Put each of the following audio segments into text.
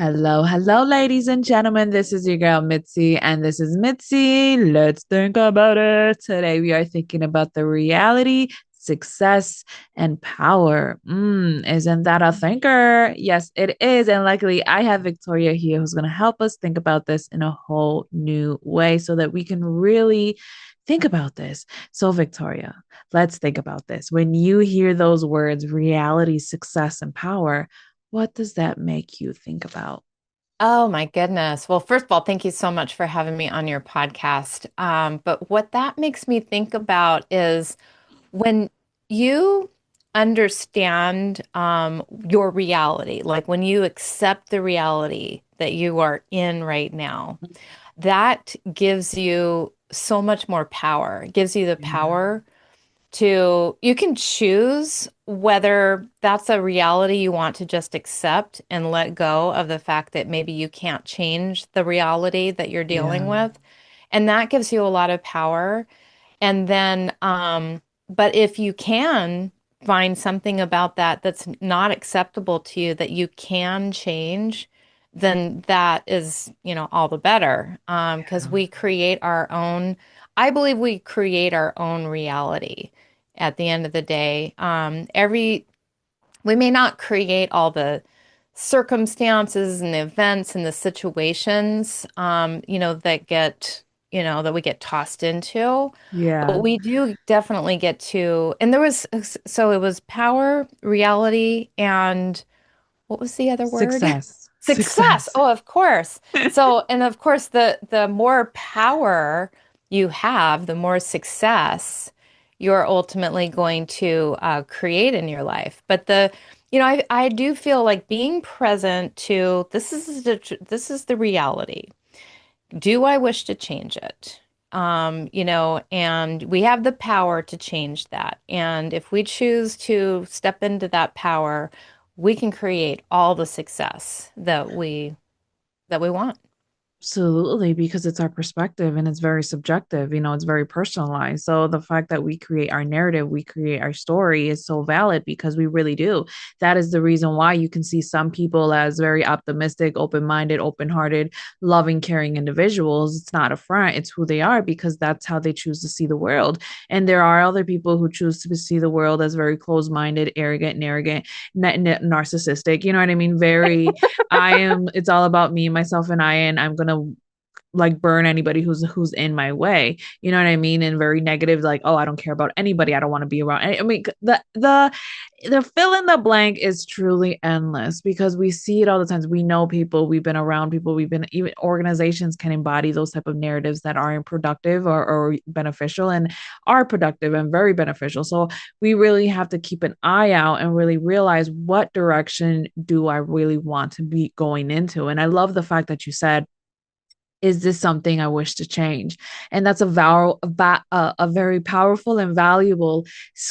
Hello, ladies and gentlemen. This is your girl Mitzi, and this is Mitzi. Let's think about it. Today, we are thinking about the reality, success, and power. Isn't that a thinker? Yes, it is. And luckily, I have Victoria here who's going to help us think about this in a whole new way so that we can really think about this. So, Victoria, let's think about this. When you hear those words, reality, success, and power, what does that make you think about? Oh my goodness. Well, first of all, thank you so much for having me on your podcast. But what that makes me think about is when you understand your reality, like when you accept the reality that you are in right now, that gives you so much more power. It gives you the Yeah. power to, you can choose whether that's a reality you want to just accept and let go of the fact that maybe you can't change the reality that you're dealing Yeah. with. And that gives you a lot of power. And then, but if you can find something about that that's not acceptable to you that you can change, then that is, all the better. Because Yeah. we create our own, I believe we create our own reality at the end of the day. We may not create all the circumstances and the events and the situations, that we get tossed into. But Yeah. we do definitely get to, and so it was power, reality, and what was the other word? Success. Success. Success. Oh, of course. So, and of course, the more power you have, the more success you're ultimately going to create in your life. But I do feel like being present to this is the reality. Do I wish to change it? And we have the power to change that. And if we choose to step into that power, we can create all the success that we want. Absolutely, because it's our perspective and it's very subjective, it's very personalized. So the fact that we create our narrative, we create our story is so valid because we really do. That is the reason why you can see some people as very optimistic, open-minded, open-hearted, loving, caring individuals. It's not a front, it's who they are because that's how they choose to see the world. And there are other people who choose to see the world as very closed-minded, arrogant, narcissistic, you know what I mean? Very it's all about me, myself, and I, and I'm gonna like burn anybody who's in my way. You know what I mean? And very negative, like, oh, I don't care about anybody. I don't want to be around. I mean, the fill in the blank is truly endless because we see it all the times. We know people, we've been around people, we've been even organizations can embody those type of narratives that aren't productive or beneficial and are productive and very beneficial. So we really have to keep an eye out and really realize what direction do I really want to be going into. And I love the fact that you said, is this something I wish to change? And that's a very powerful and valuable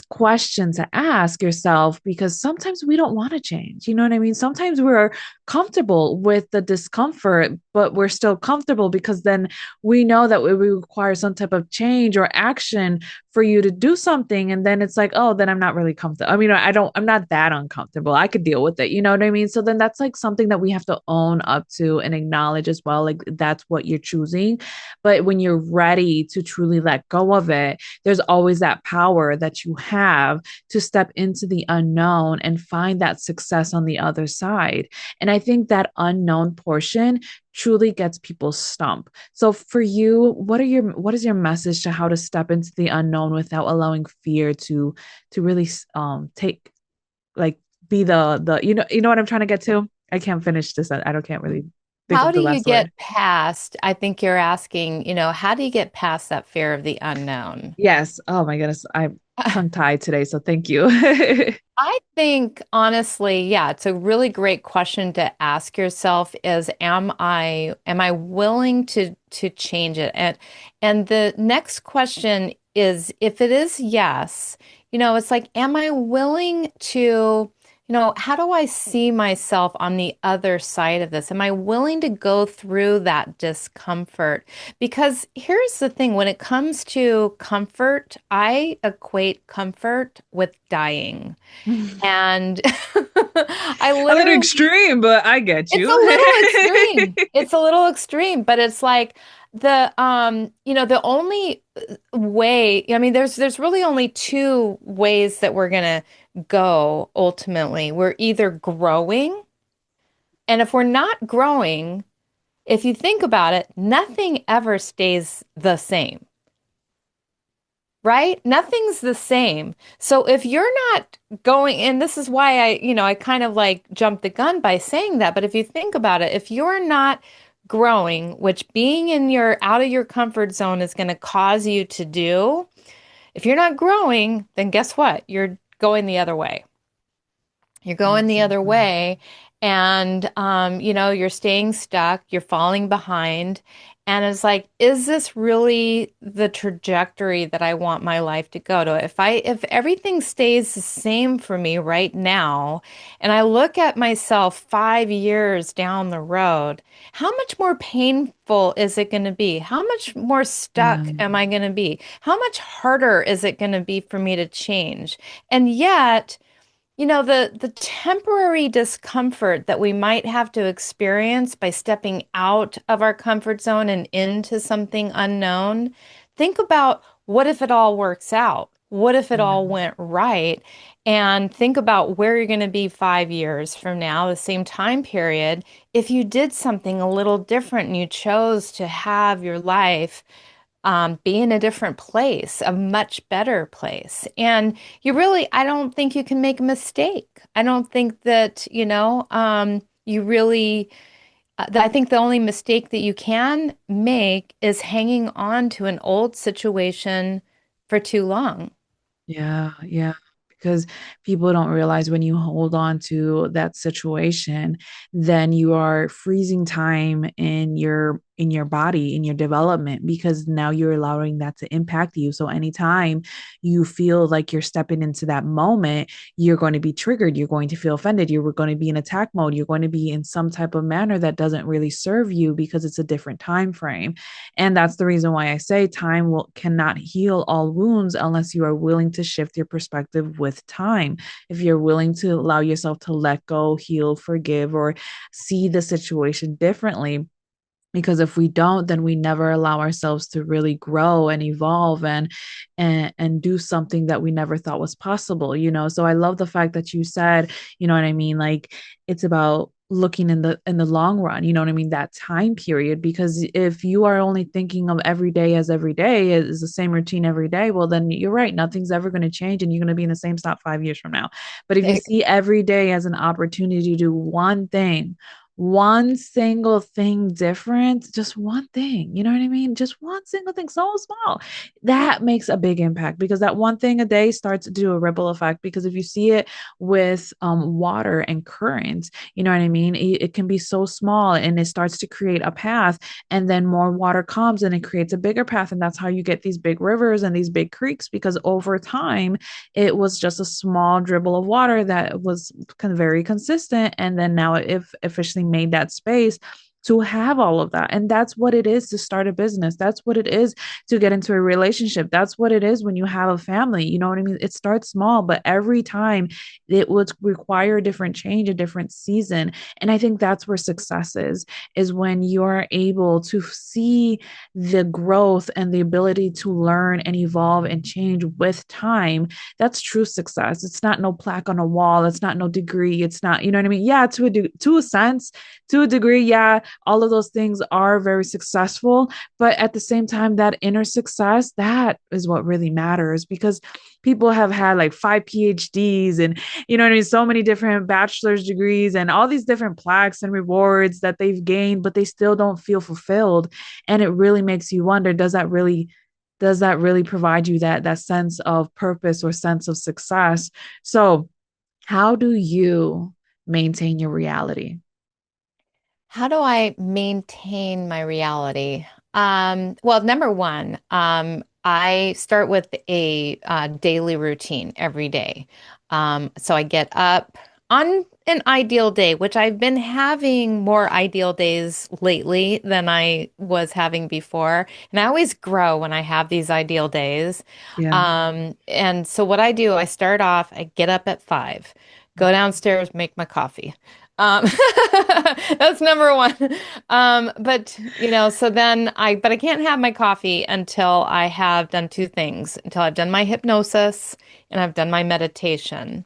question to ask yourself because sometimes we don't want to change. You know what I mean? Sometimes we're comfortable with the discomfort, but we're still comfortable because then we know that we require some type of change or action for you to do something. And then it's like, oh, then I'm not really comfortable. I mean, I'm not that uncomfortable. I could deal with it. You know what I mean? So then that's like something that we have to own up to and acknowledge as well. Like that's what you're choosing. But when you're ready to truly let go of it, there's always that power that you have to step into the unknown and find that success on the other side. And I think that unknown portion truly gets people stumped. So for you, what is your message to how to step into the unknown without allowing fear to really take like be the you know what I'm trying to get to? I can't finish this. I don't can't really think How of do the you last word. get past, I think you're asking, how do you get past that fear of the unknown? Yes. Oh my goodness. I'm tongue tied today, so thank you. I think honestly, yeah, it's a really great question to ask yourself is am I willing to change it? And the next question is if it is yes, it's like am I willing to, how do I see myself on the other side of this? Am I willing to go through that discomfort? Because here's the thing, when it comes to comfort, I equate comfort with dying. And I A little literally, extreme, but I get it's a you. little extreme. It's a little extreme, but it's like the only way, I mean, there's really only two ways that we're gonna go ultimately. We're either growing, and if we're not growing, if you think about it, nothing ever stays the same, right? Nothing's the same. So if you're not going, and this is why I kind of like jumped the gun by saying that, but if you think about it, if you're not growing, which being in your out of your comfort zone is going to cause you to do, if you're not growing, then guess what? You're going the other way. You're going the other Absolutely. way, and you're staying stuck, you're falling behind, and it's like, is this really the trajectory that I want my life to go to? If everything stays the same for me right now, and I look at myself 5 years down the road, how much more painful is it going to be? How much more stuck Yeah. am I going to be? How much harder is it going to be for me to change? And yet, the temporary discomfort that we might have to experience by stepping out of our comfort zone and into something unknown, think about, what if it all works out? What if it Yeah. all went right? And think about where you're going to be 5 years from now, the same time period, if you did something a little different and you chose to have your life be in a different place, a much better place. And I don't think you can make a mistake. I don't think that, you really, I think the only mistake that you can make is hanging on to an old situation for too long. Yeah, yeah. Because people don't realize when you hold on to that situation, then you are freezing time in your body, in your development, because now you're allowing that to impact you. So anytime you feel like you're stepping into that moment, you're going to be triggered, you're going to feel offended, you're going to be in attack mode, you're going to be in some type of manner that doesn't really serve you because it's a different time frame. And that's the reason why I say time will cannot heal all wounds unless you are willing to shift your perspective with time. If you're willing to allow yourself to let go, heal, forgive, or see the situation differently, because if we don't, then we never allow ourselves to really grow and evolve and do something that we never thought was possible, so I love the fact that you said, you know what I mean, like it's about looking in the long run, you know what I mean, that time period. Because if you are only thinking of every day as every day is the same routine every day, well then you're right, nothing's ever going to change and you're going to be in the same spot 5 years from now. But if you see every day as an opportunity to do one thing, one single thing different, just one thing, you know what I mean? Just one single thing, so small, that makes a big impact, because that one thing a day starts to do a ripple effect. Because if you see it with water and current, you know what I mean? It can be so small and it starts to create a path, and then more water comes and it creates a bigger path. And that's how you get these big rivers and these big creeks, because over time, it was just a small dribble of water that was very consistent. And then now it officially made that space to have all of that. And that's what it is to start a business. That's what it is to get into a relationship. That's what it is when you have a family. You know what I mean? It starts small, but every time it would require a different change, a different season. And I think that's where success is when you're able to see the growth and the ability to learn and evolve and change with time. That's true success. It's not no plaque on a wall. It's not no degree. It's not, you know what I mean? Yeah, to a sense, to a degree, yeah, all of those things are very successful. But at the same time, that inner success, that is what really matters, because people have had like 5 PhDs and, you know what I mean, so many different bachelor's degrees and all these different plaques and rewards that they've gained, but they still don't feel fulfilled. And it really makes you wonder, does that really provide you that sense of purpose or sense of success? So how do you maintain your reality? How do I maintain my reality? Well, number one, I start with a daily routine every day. So I get up on an ideal day, which I've been having more ideal days lately than I was having before. And I always grow when I have these ideal days. Yeah. And so what I do, I start off, I get up at 5. go downstairs, make my coffee. Um, that's number one. But so but I can't have my coffee until I have done two things, until I've done my hypnosis and I've done my meditation.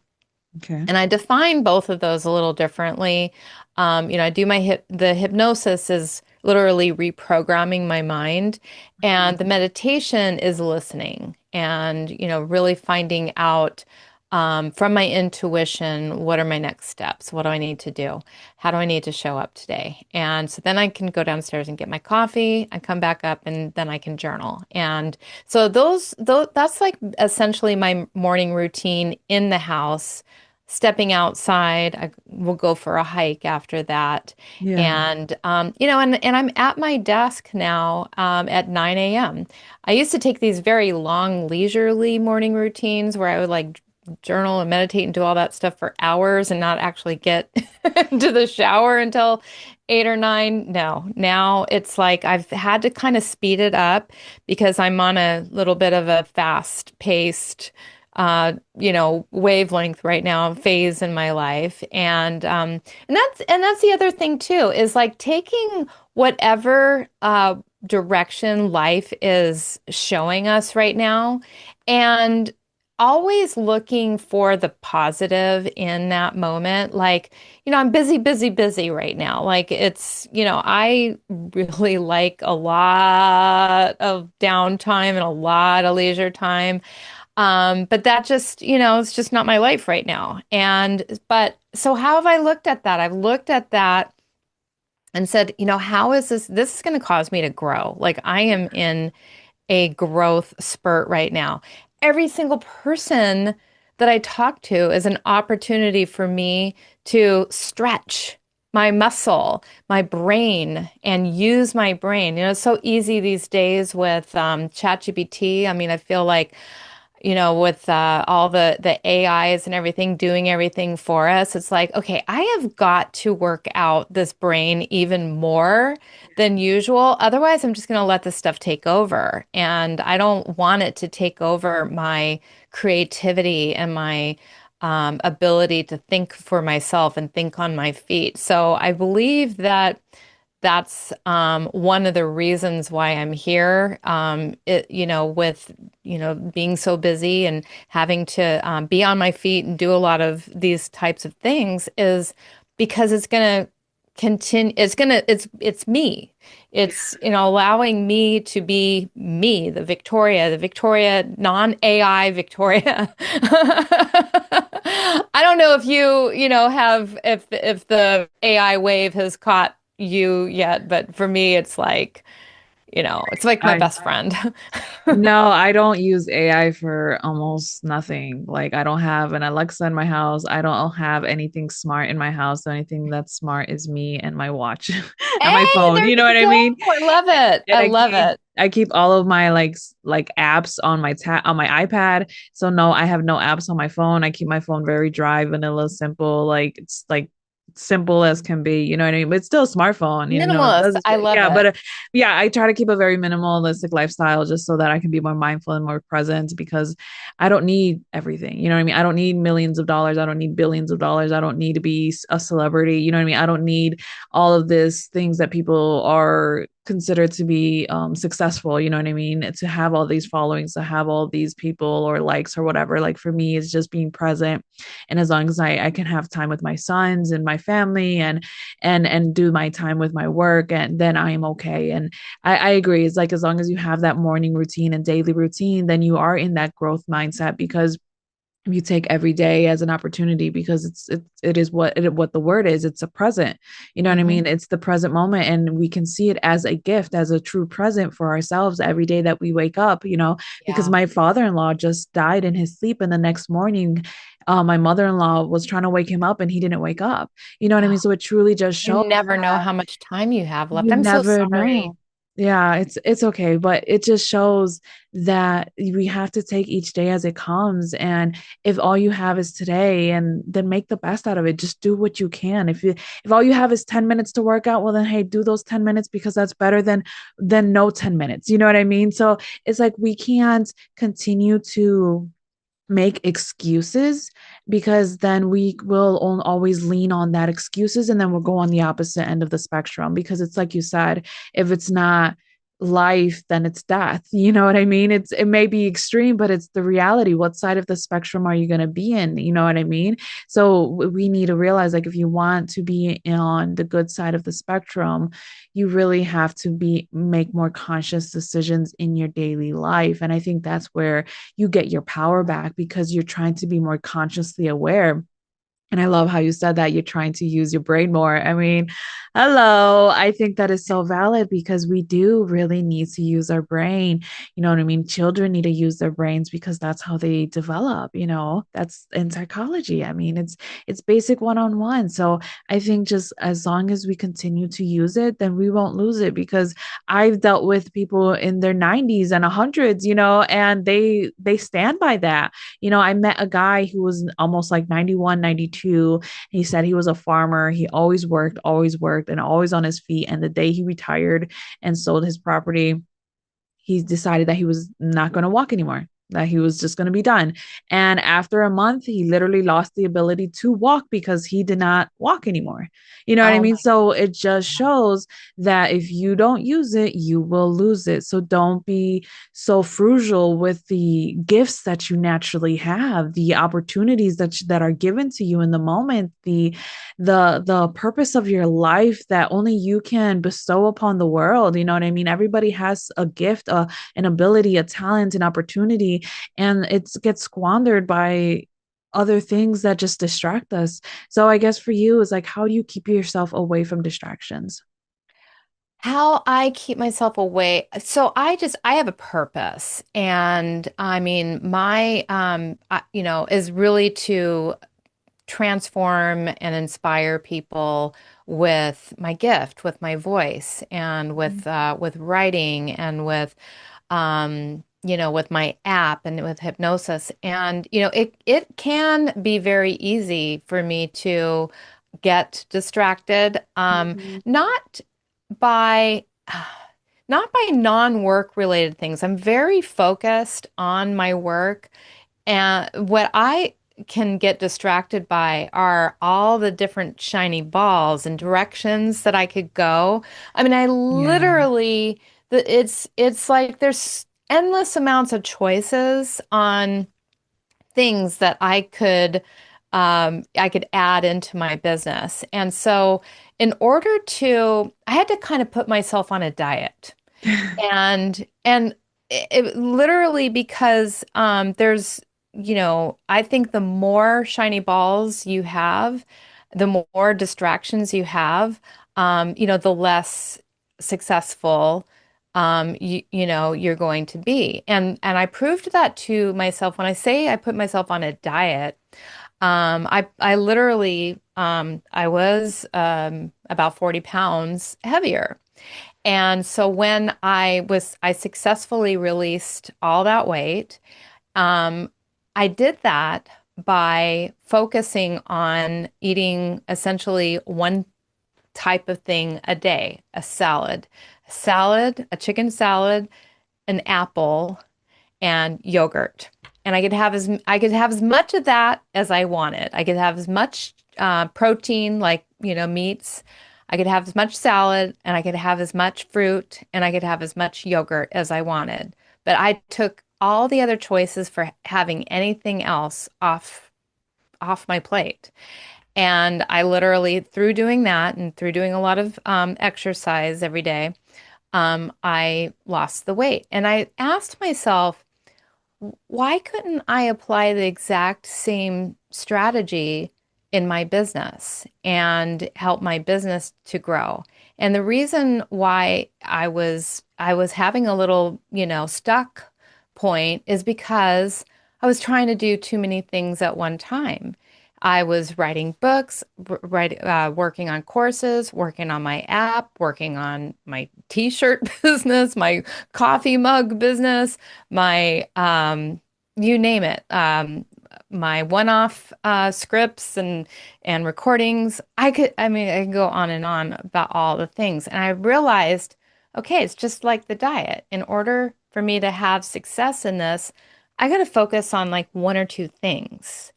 Okay. And I define both of those a little differently. I do the hypnosis is literally reprogramming my mind, and the meditation is listening and, really finding out from my intuition, what are my next steps? What do I need to do? How do I need to show up today? And so then I can go downstairs and get my coffee and come back up and then I can journal. And so those that's like essentially my morning routine in the house. Stepping outside, I will go for a hike after that. Yeah. And I'm at my desk now at 9 a.m. I used to take these very long, leisurely morning routines where I would like journal and meditate and do all that stuff for hours and not actually get to the shower until 8 or 9. No, now it's like I've had to kind of speed it up because I'm on a little bit of a fast-paced wavelength right now, phase in my life. And that's the other thing too, is like taking whatever direction life is showing us right now and always looking for the positive in that moment. Like, I'm busy, busy, busy right now. Like I really like a lot of downtime and a lot of leisure time. But that just, it's just not my life right now. But so how have I looked at that? I've looked at that and said, how is this? This is going to cause me to grow. Like I am in a growth spurt right now. Every single person that I talk to is an opportunity for me to stretch my muscle, my brain, and use my brain. It's so easy these days with ChatGPT. I mean, I feel like with all the AIs and everything doing everything for us, it's like, okay, I have got to work out this brain even more than usual. Otherwise, I'm just going to let this stuff take over. And I don't want it to take over my creativity and my ability to think for myself and think on my feet. So I believe that that's one of the reasons why I'm here. With being so busy and having to be on my feet and do a lot of these types of things is because it's gonna continue. It's me. It's allowing me to be me, the Victoria non-AI Victoria. I don't know if have if the AI wave has caught you yet, but for me, it's like my I best friend. No, I don't use AI for almost nothing. Like I don't have an Alexa in my house. I don't have anything smart in my house. The only thing that's smart is me and my watch and my Hey, phone. there You know what you I go. mean? I love it. And I love it. I keep all of my like apps on my on my iPad. So no, I have no apps on my phone. I keep my phone very dry, vanilla, simple. Like it's like simple as can be. You know what I mean? But it's still a smartphone. It Minimalist. does I love yeah. it. But yeah, I try to keep a very minimalistic lifestyle just so that I can be more mindful and more present because I don't need everything. You know what I mean? I don't need millions of dollars. I don't need billions of dollars. I don't need to be a celebrity. You know what I mean? I don't need all of these things that people are considered to be successful. You know what I mean? To have all these followings, to have all these people or likes or whatever. Like for me, it's just being present. And as long as I can have time with my sons and my family and do my time with my work, and then I am okay. And I agree. It's like as long as you have that morning routine and daily routine, then you are in that growth mindset because you take every day as an opportunity because it is what the word is. It's a present. You know what I Hmm. mean? It's the present moment, and we can see it as a gift, as a true present for ourselves every day that we wake up. Because Yeah. my father-in-law just died in his sleep, and the next morning, my mother-in-law was trying to wake him up, and he didn't wake up. You know what I mean? So it truly just You shows never know that how much time you have left. you I'm so never sorry. know. Yeah, it's okay, but it just shows that we have to take each day as it comes. And if all you have is today, and then make the best out of it. Just do what you can. If all you have is 10 minutes to work out, well then hey, do those 10 minutes because that's better than no 10 minutes. You know what I mean? So it's like we can't continue to make excuses, because then we will always lean on that excuses, and then we'll go on the opposite end of the spectrum, because it's like you said, if it's not life, then it's death. You know what I mean? It may be extreme, but it's the reality. What side of the spectrum are you going to be in? You know what I mean? So we need to realize, like, if you want to be on the good side of the spectrum, you really have to be make more conscious decisions in your daily life. And I think that's where you get your power back, because you're trying to be more consciously aware. And I love how you said that you're trying to use your brain more. I mean, hello. I think that is so valid, because we do really need to use our brain. You know what I mean? Children need to use their brains, because that's how they develop, That's in psychology. I mean, it's basic one-on-one. So I think just as long as we continue to use it, then we won't lose it, because I've dealt with people in their 90s and 100s, and they stand by that. I met a guy who was almost like 91, 92. He said he was a farmer. He always worked, and always on his feet. And the day he retired and sold his property, he decided that he was not going to walk anymore, that he was just going to be done. And after a month, he literally lost the ability to walk, because he did not walk anymore. You know what I Oh mean? my So it just God. shows that if you don't use it, you will lose it. So don't be so frugal with the gifts that you naturally have, the opportunities that are given to you in the moment, the purpose of your life that only you can bestow upon the world. You know what I mean? Everybody has a gift, an ability, a talent, an opportunity, and it gets squandered by other things that just distract us. So I guess for you is like, how do you keep yourself away from distractions? How I keep myself away. So I have a purpose. And I mean, my, is really to transform and inspire people with my gift, with my voice, and with writing, and with my app, and with hypnosis. And it can be very easy for me to get distracted, Mhm. not by not by non-work related things. I'm very focused on my work, and what I can get distracted by are all the different shiny balls and directions that I could go. I mean, I Yeah. literally, it's like there's endless amounts of choices on things that I could add into my business. And so I had to kind of put myself on a diet. And literally, because I think the more shiny balls you have, the more distractions you have, the less successful you're going to be. And I proved that to myself when I say I put myself on a diet. I literally I was about 40 pounds heavier. And so when I successfully released all that weight, um, I did that by focusing on eating essentially one type of thing a day, a chicken salad, an apple, and yogurt. And I could have as much of that as I wanted. I could have as much protein, like meats. I could have as much salad, and I could have as much fruit, and I could have as much yogurt as I wanted. But I took all the other choices for having anything else off my plate. And I literally, through doing that and through doing a lot of exercise every day, I lost the weight. And I asked myself, why couldn't I apply the exact same strategy in my business and help my business to grow? And the reason why I was having a little, stuck point is because I was trying to do too many things at one time. I was writing books, working on courses, working on my app, working on my t-shirt business, my coffee mug business, my you name it, my one-off scripts and recordings. I could go on and on about all the things. And I realized, okay, it's just like the diet. In order for me to have success in this, I got to focus on like one or two things.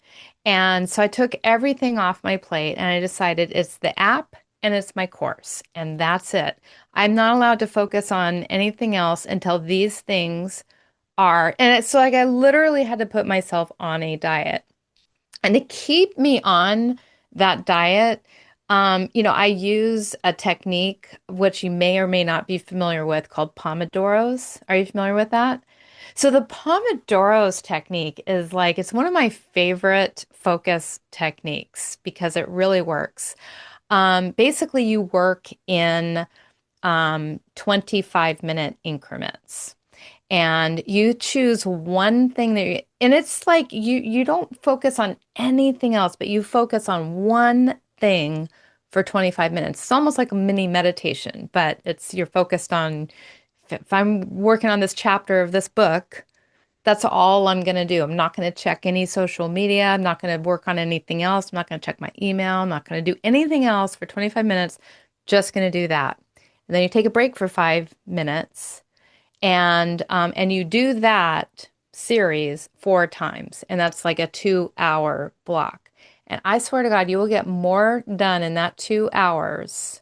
And so I took everything off my plate and I decided it's the app and it's my course, and that's it. I'm not allowed to focus on anything else until these things are. And it's so like I literally had to put myself on a diet. And to keep me on that diet, I use a technique which you may or may not be familiar with called Pomodoros. Are you familiar with that? So the Pomodoros technique is like it's one of my favorite focus techniques because it really works. Basically, you work in 25-minute increments and you choose one thing and it's like you don't focus on anything else, but you focus on one thing for 25 minutes. It's almost like a mini meditation, but it's you're focused on if I'm working on this chapter of this book, that's all I'm going to do. I'm not going to check any social media. I'm not going to work on anything else. I'm not going to check my email. I'm not going to do anything else for 25 minutes. Just going to do that. And then you take a break for 5 minutes and you do that series 4 times, and that's like a 2 hour block. And I swear to God, you will get more done in that 2 hours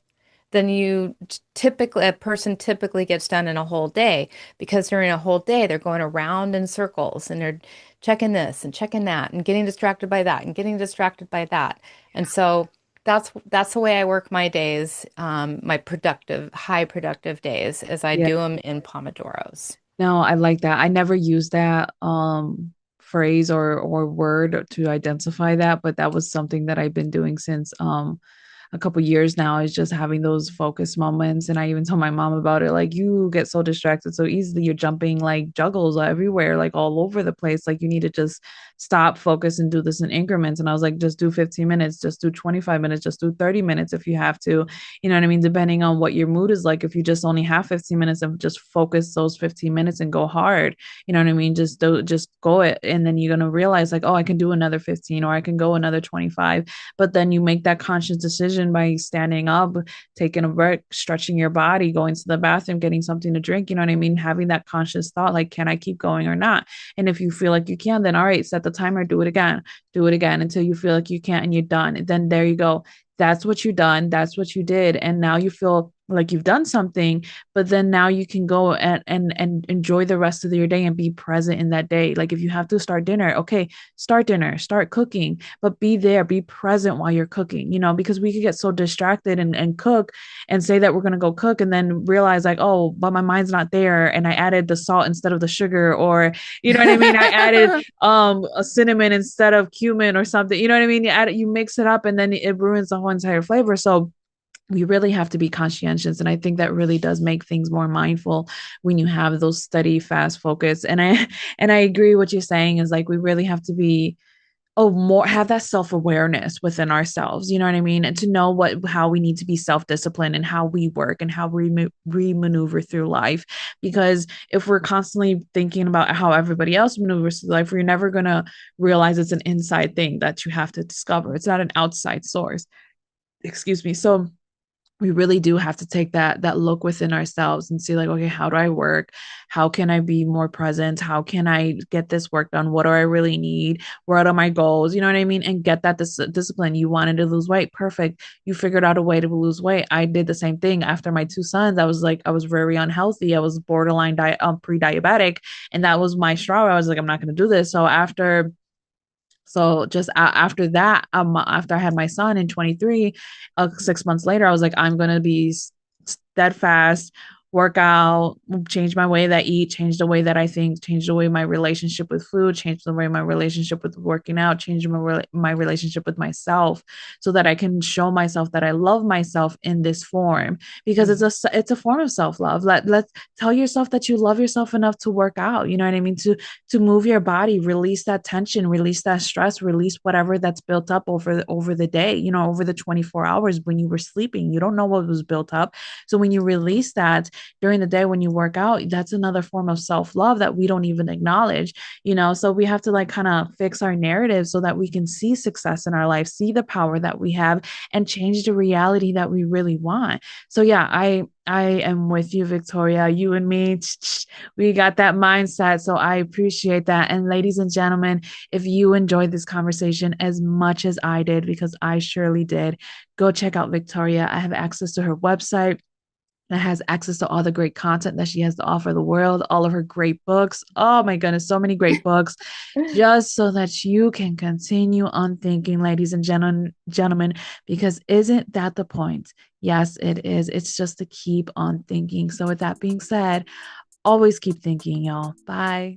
than you typically a person typically gets done in a whole day because during a whole day they're going around in circles and they're checking this and checking that and getting distracted by that and getting distracted by that. And so that's the way I work my days, my productive, high productive days, as I Yeah. do them in Pomodoros. No, I like that. I never used that phrase or word to identify that, but that was something that I've been doing since a couple years now, is just having those focus moments. And I even told my mom about it. Like, you get so distracted so easily. You're jumping like juggles everywhere, like all over the place. Like, you need to just stop, focus, and do this in increments. And I was like, just do 15 minutes, just do 25 minutes, just do 30 minutes if you have to. You know what I mean? Depending on what your mood is like. If you just only have 15 minutes and just focus those 15 minutes and go hard, you know what I mean? Just go it. And then you're gonna realize like, oh, I can do another 15 or I can go another 25. But then you make that conscious decision by standing up, taking a break, stretching your body, going to the bathroom, getting something to drink, you know what I mean? Having that conscious thought, like, can I keep going or not? And if you feel like you can, then all right, set the timer, do it again until you feel like you can't and you're done. And then there you go. That's what you done. That's what you did. And now you feel like you've done something, but then now you can go and enjoy the rest of your day and be present in that day. Like, if you have to start dinner, okay, start dinner, start cooking, but be there, be present while you're cooking, because we could get so distracted and cook and say that we're going to go cook and then realize like, oh, but my mind's not there. And I added the salt instead of the sugar, or, you know what I mean? I added a cinnamon instead of cumin or something, you know what I mean? You mix it up and then it ruins the whole entire flavor. So we really have to be conscientious, and I think that really does make things more mindful when you have those steady fast focus. And I agree what you're saying is like we really have to be, oh, more have that self-awareness within ourselves, you know what I mean, and to know how we need to be self-disciplined and how we work and how we maneuver through life. Because if we're constantly thinking about how everybody else maneuvers through life, we're never going to realize it's an inside thing that you have to discover. It's not an outside source, excuse me. So we really do have to take that look within ourselves and see like, okay, how do I work? How can I be more present? How can I get this work done? What do I really need? What are my goals? You know what I mean? And get that discipline. You wanted to lose weight, perfect, you figured out a way to lose weight. I did the same thing after my two sons. I was very unhealthy. I was borderline pre-diabetic, and that was my straw. I was like, I'm not going to do this. So just after that, after I had my son in 23, 6 months later, I was like, I'm going to be steadfast, work out, change my way that I eat, change the way that I think, change the way my relationship with food, change the way my relationship with working out, change my relationship with myself, so that I can show myself that I love myself in this form, because Mm. it's a form of self-love. Let's tell yourself that you love yourself enough to work out, you know what I mean, to move your body, release that tension, release that stress, release whatever that's built up over the day, over the 24 hours when you were sleeping. You don't know what was built up. So when you release that during the day when you work out, that's another form of self-love that we don't even acknowledge. So we have to like kind of fix our narrative so that we can see success in our life, see the power that we have, and change the reality that we really want. So yeah, I am with you, Victoria. You and me, we got that mindset. So I appreciate that. And ladies and gentlemen, if you enjoyed this conversation as much as I did, because I surely did, go check out Victoria. I have access to her website that has access to all the great content that she has to offer the world, all of her great books. Oh my goodness, so many great books, just so that you can continue on thinking, ladies and gentlemen, because isn't that the point? Yes, it is. It's just to keep on thinking. So, with that being said, always keep thinking, y'all. Bye.